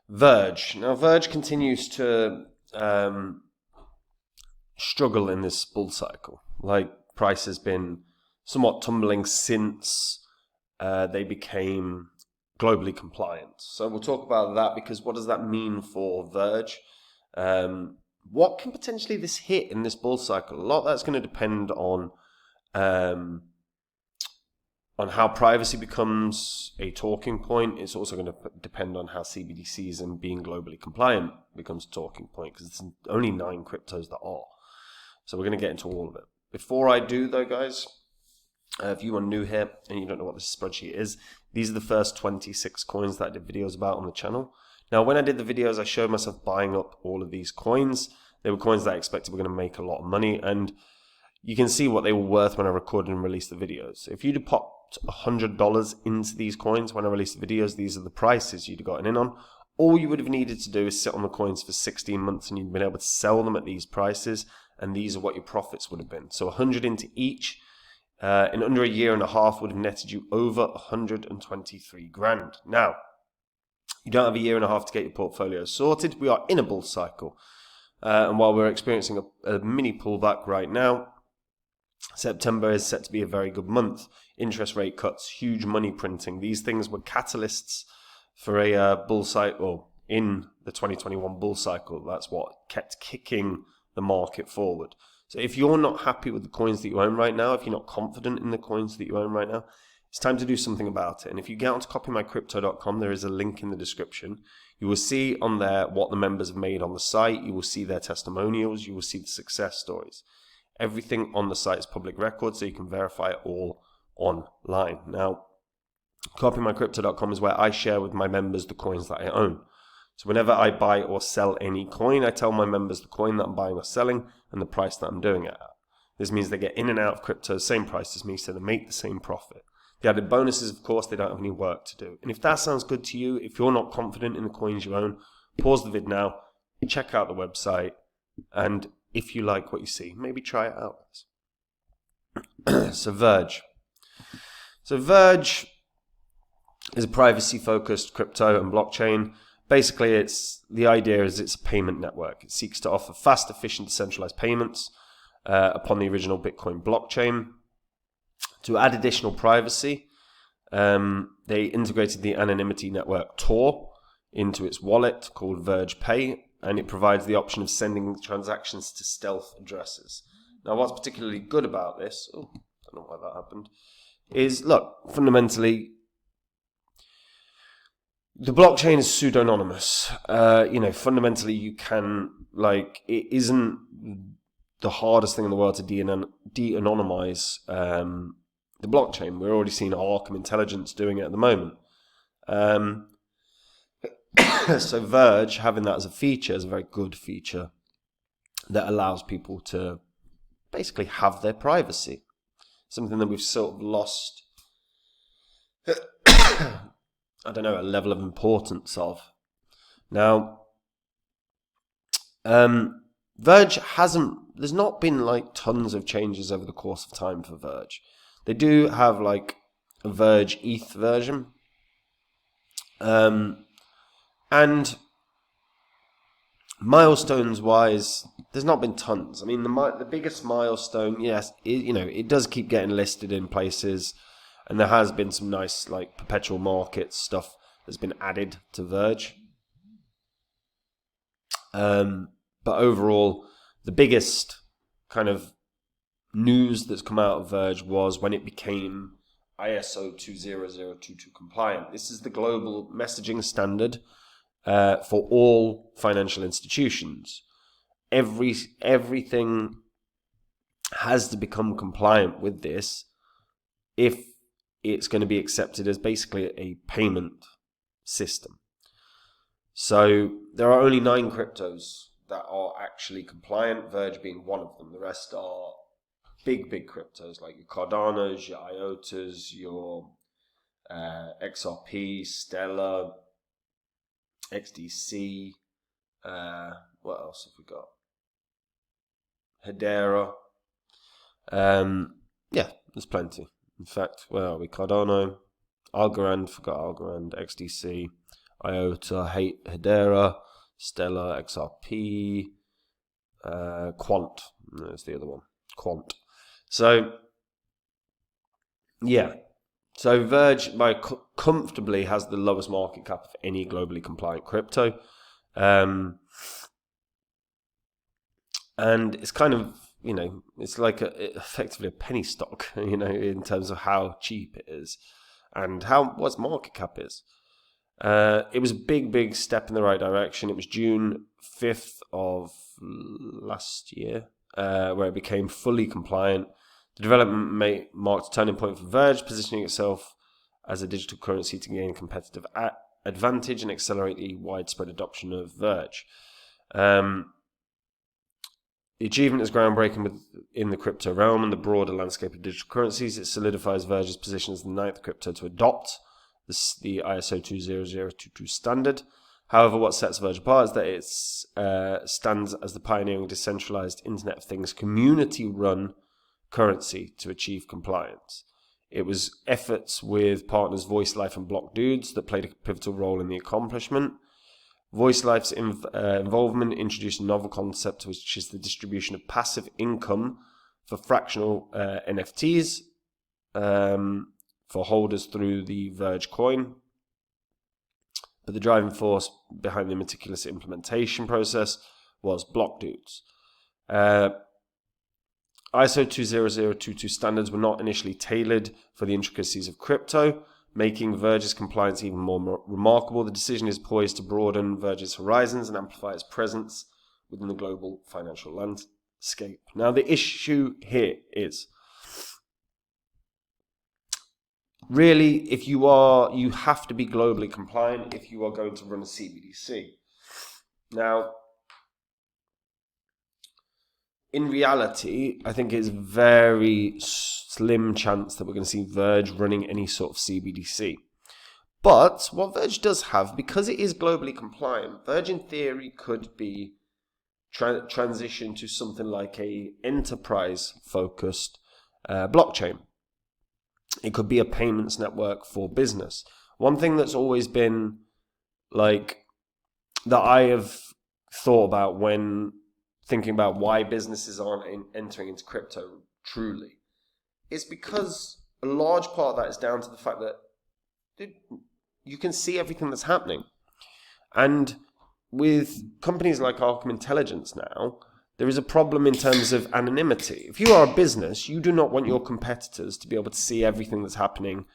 Verge. Now, Verge continues to struggle in this bull cycle. Like, price has been somewhat tumbling since they became globally compliant. So we'll talk about that, because what does that mean for Verge? What can potentially this hit in this bull cycle? A lot of that's going to depend on how privacy becomes a talking point. It's also going to depend on how CBDCs and being globally compliant becomes a talking point, because it's only 9 cryptos that are. So we're going to get into all of it. Before I do, though, guys, if you are new here and you don't know what this spreadsheet is, these are the first 26 coins that I did videos about on the channel. Now, when I did the videos, I showed myself buying up all of these coins. They were coins that I expected were going to make a lot of money, and you can see what they were worth when I recorded and released the videos. If you'd have popped $100 into these coins when I released the videos, these are the prices you'd have gotten in on. All you would have needed to do is sit on the coins for 16 months and you'd been able to sell them at these prices, and these are what your profits would have been. So 100 into each in under a year and a half would have netted you over 123 grand. Now, you don't have a year and a half to get your portfolio sorted. We are in a bull cycle. And while we're experiencing a mini pullback right now, September is set to be a very good month. Interest rate cuts, huge money printing. These things were catalysts for a bull cycle in the 2021 bull cycle. That's what kept kicking the market forward. So if you're not happy with the coins that you own right now, if you're not confident in the coins that you own right now, it's time to do something about it. And if you get onto copymycrypto.com, there is a link in the description. You will see on there what the members have made on the site. You will see their testimonials. You will see the success stories. Everything on the site is public record, so you can verify it all online. Now, copymycrypto.com is where I share with my members the coins that I own. So whenever I buy or sell any coin, I tell my members the coin that I'm buying or selling and the price that I'm doing it at. This means they get in and out of crypto, same price as me, so they make the same profit. The added bonus is, of course, they don't have any work to do. And if that sounds good to you, if you're not confident in the coins you own, pause the vid now, check out the website, and if you like what you see, maybe try it out. So Verge. Verge is a privacy-focused crypto and blockchain. Basically, the idea is it's a payment network. It seeks to offer fast, efficient, decentralized payments upon the original Bitcoin blockchain. To add additional privacy, they integrated the anonymity network Tor into its wallet called Verge Pay, and it provides the option of sending transactions to stealth addresses. Now, what's particularly good about this, I don't know why that happened, is, look, fundamentally, the blockchain is pseudonymous. Fundamentally, you can, it isn't the hardest thing in the world to de-anonymize the blockchain. We're already seeing Arkham Intelligence doing it at the moment. So Verge, having that as a feature, is a very good feature that allows people to basically have their privacy. Something that we've sort of lost, a level of importance of. Now, Verge there's not been tons of changes over the course of time for Verge. They do have a Verge ETH version. And milestones wise, there's not been tons. I mean, the biggest milestone, yes, it does keep getting listed in places, and there has been some nice perpetual market stuff that's been added to Verge. But overall, the biggest kind of news that's come out of Verge was when it became ISO 20022 compliant. This is the global messaging standard for all financial institutions. Everything has to become compliant with this if it's going to be accepted as basically a payment system. So there are only 9 cryptos that are actually compliant, Verge being one of them. The rest are big cryptos like your Cardanos, your IOTAs, your XRP, Stellar, XDC, what else have we got? Hedera. There's plenty. In fact, where are we? Cardano, Algorand, forgot Algorand, XDC, IOTA, Hedera, Stellar, XRP, Quant. That's the other one. Quant. So, yeah. So Verge comfortably has the lowest market cap of any globally compliant crypto. And it's kind of, it's like effectively a penny stock, in terms of how cheap it is and what its market cap is. It was a big step in the right direction. It was June 5th of last year, where it became fully compliant. The development marked a turning point for Verge, positioning itself as a digital currency to gain competitive advantage and accelerate the widespread adoption of Verge. The achievement is groundbreaking in the crypto realm and the broader landscape of digital currencies. It solidifies Verge's position as the ninth crypto to adopt the ISO 20022 standard. However, what sets Verge apart is that it stands as the pioneering decentralized Internet of Things community-run currency to achieve compliance. It was efforts with partners VoiceLife and Block Dudes that played a pivotal role in the accomplishment. VoiceLife's involvement introduced a novel concept, which is the distribution of passive income for fractional NFTs for holders through the Verge coin. But the driving force behind the meticulous implementation process was Block Dudes. ISO 20022 standards were not initially tailored for the intricacies of crypto, making Verge's compliance even more remarkable. The decision is poised to broaden Verge's horizons and amplify its presence within the global financial landscape. Now, the issue here is, really, you have to be globally compliant if you are going to run a CBDC. Now, in reality, I think it's very slim chance that we're going to see Verge running any sort of CBDC. But what Verge does have, because it is globally compliant, Verge in theory could be transition to something like a enterprise-focused blockchain. It could be a payments network for business. One thing that's always been that I have thought about when thinking about why businesses aren't entering into crypto truly, it's because a large part of that is down to the fact that you can see everything that's happening. And with companies like Arkham Intelligence now, there is a problem in terms of anonymity. If you are a business, you do not want your competitors to be able to see everything that's happening,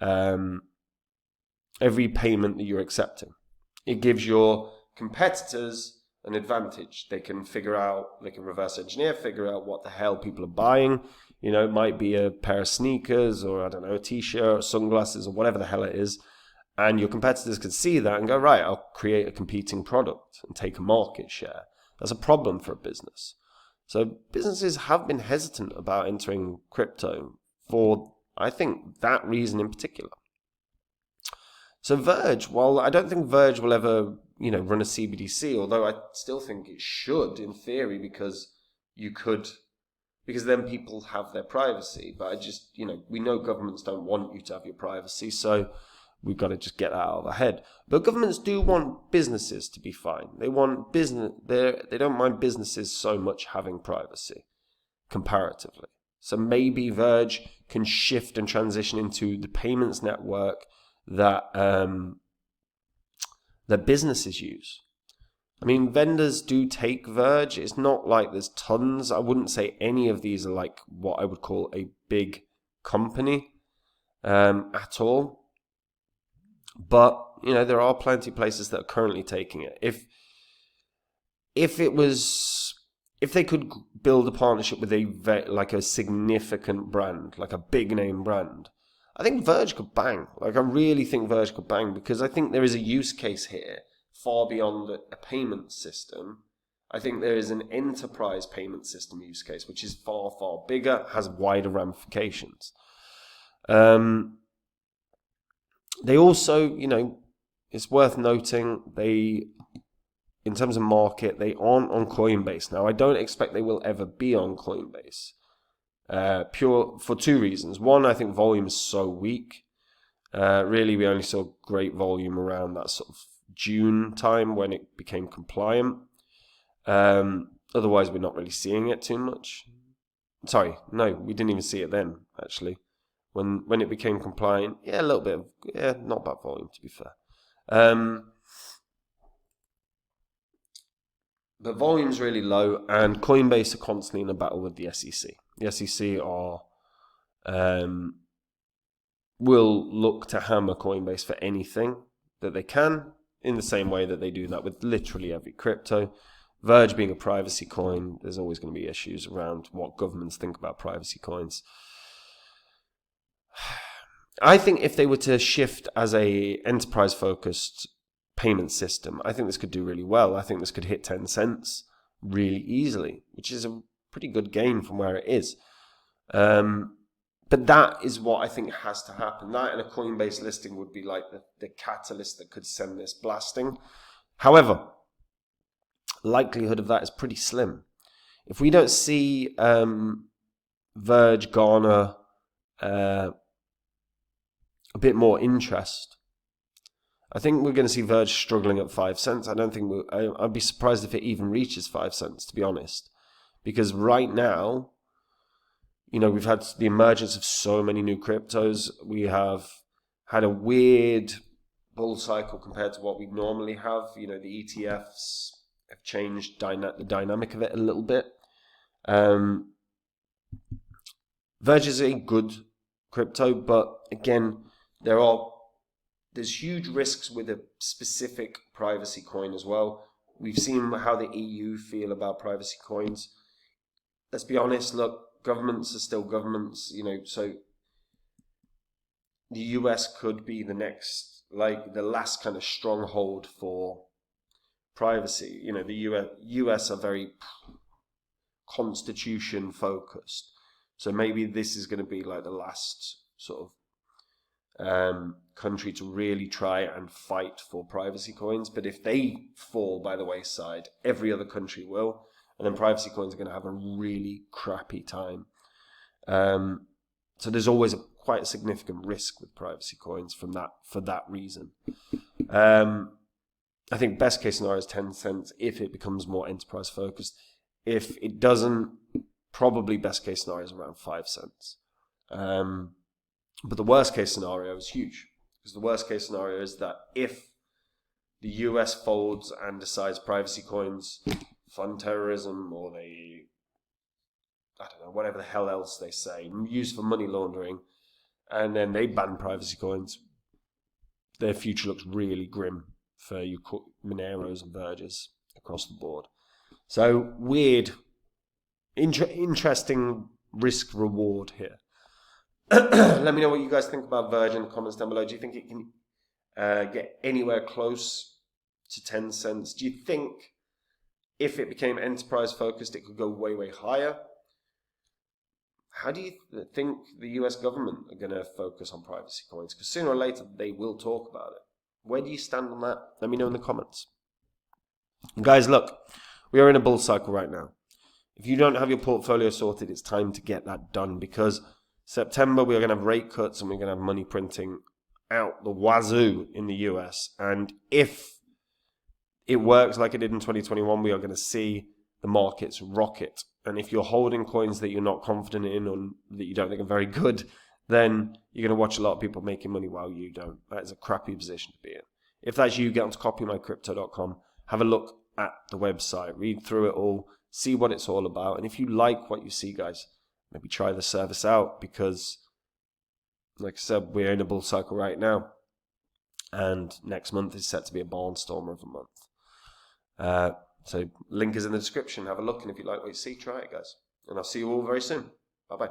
every payment that you're accepting. It gives your competitors an advantage. They can reverse engineer, figure out what the hell people are buying. It might be a pair of sneakers or, a t-shirt or sunglasses or whatever the hell it is. And your competitors can see that and go, right, I'll create a competing product and take a market share. That's a problem for a business. So businesses have been hesitant about entering crypto for, I think, that reason in particular. So Verge, while I don't think Verge will ever, run a CBDC, although I still think it should in theory, because then people have their privacy. But I just, we know governments don't want you to have your privacy, so we've got to just get that out of our head. But governments do want businesses to be fine. They want they don't mind businesses so much having privacy, comparatively. So maybe Verge can shift and transition into the payments network that businesses use. I mean, vendors do take Verge. It's not like there's tons. I wouldn't say any of these are like what I would call a big company at all. But, there are plenty of places that are currently taking it. If they could build a partnership with a significant brand, like a big name brand, I think Verge could bang. I really think Verge could bang, because I think there is a use case here far beyond a payment system. I think there is an enterprise payment system use case, which is far, far bigger, has wider ramifications. They also, it's worth noting, in terms of market, they aren't on Coinbase. Now, I don't expect they will ever be on Coinbase. For two reasons. One, I think volume is so weak. Really, we only saw great volume around that sort of June time when it became compliant. Otherwise, we're not really seeing it too much. Sorry, no, we didn't even see it then, actually. When it became compliant, yeah, a little bit of, not bad volume, to be fair. But volume's really low, and Coinbase are constantly in a battle with the SEC. The SEC will look to hammer Coinbase for anything that they can, in the same way that they do that with literally every crypto. Verge being a privacy coin, there's always going to be issues around what governments think about privacy coins. I think if they were to shift as a enterprise-focused payment system, I think this could do really well. I think this could hit 10 cents really easily, which is a pretty good gain from where it is. But that is what I think has to happen. That and a Coinbase listing would be like the catalyst that could send this blasting. However, likelihood of that is pretty slim. If we don't see Verge garner a bit more interest, I think we're going to see Verge struggling at 5 cents. I don't think I'd be surprised if it even reaches 5 cents, to be honest, because right now, we've had the emergence of so many new cryptos. We have had a weird bull cycle compared to what we normally have. The ETFs have changed the dynamic of it a little bit. Verge is a good crypto, but again, there's huge risks with a specific privacy coin as well. We've seen how the EU feel about privacy coins. Let's be honest, look, governments are still governments, so the US could be the next, the last kind of stronghold for privacy. The US are very constitution focused. So maybe this is going to be like the last sort of country to really try and fight for privacy coins. But if they fall by the wayside, every other country will. And then privacy coins are going to have a really crappy time. So there's always quite a significant risk with privacy coins for that reason. I think best case scenario is 10 cents if it becomes more enterprise focused. If it doesn't, probably best case scenario is around 5 cents. But the worst case scenario is huge, because the worst case scenario is that if the US folds and decides privacy coins fund terrorism, or they, whatever the hell else they say, used for money laundering, and then they ban privacy coins, their future looks really grim for you Moneros and Verges across the board. So weird, interesting risk reward here. Let me know what you guys think about Verge in the comments down below. Do you think it can get anywhere close to 10 cents? Do you think if it became enterprise focused, it could go way, way higher? How do you think the US government are going to focus on privacy coins? Because sooner or later, they will talk about it. Where do you stand on that? Let me know in the comments. Guys, look, we are in a bull cycle right now. If you don't have your portfolio sorted, it's time to get that done, because September, we are going to have rate cuts and we're going to have money printing out the wazoo in the US. And if it works like it did in 2021, we are going to see the markets rocket. And if you're holding coins that you're not confident in or that you don't think are very good, then you're going to watch a lot of people making money while you don't. That is a crappy position to be in. If that's you, get onto copymycrypto.com, have a look at the website, read through it all, see what it's all about. And if you like what you see, guys, maybe try the service out, because, like I said, we're in a bull cycle right now. And next month is set to be a barnstormer of a month. So link is in the description. Have a look, and if you like what you see, try it, guys. And I'll see you all very soon. Bye-bye.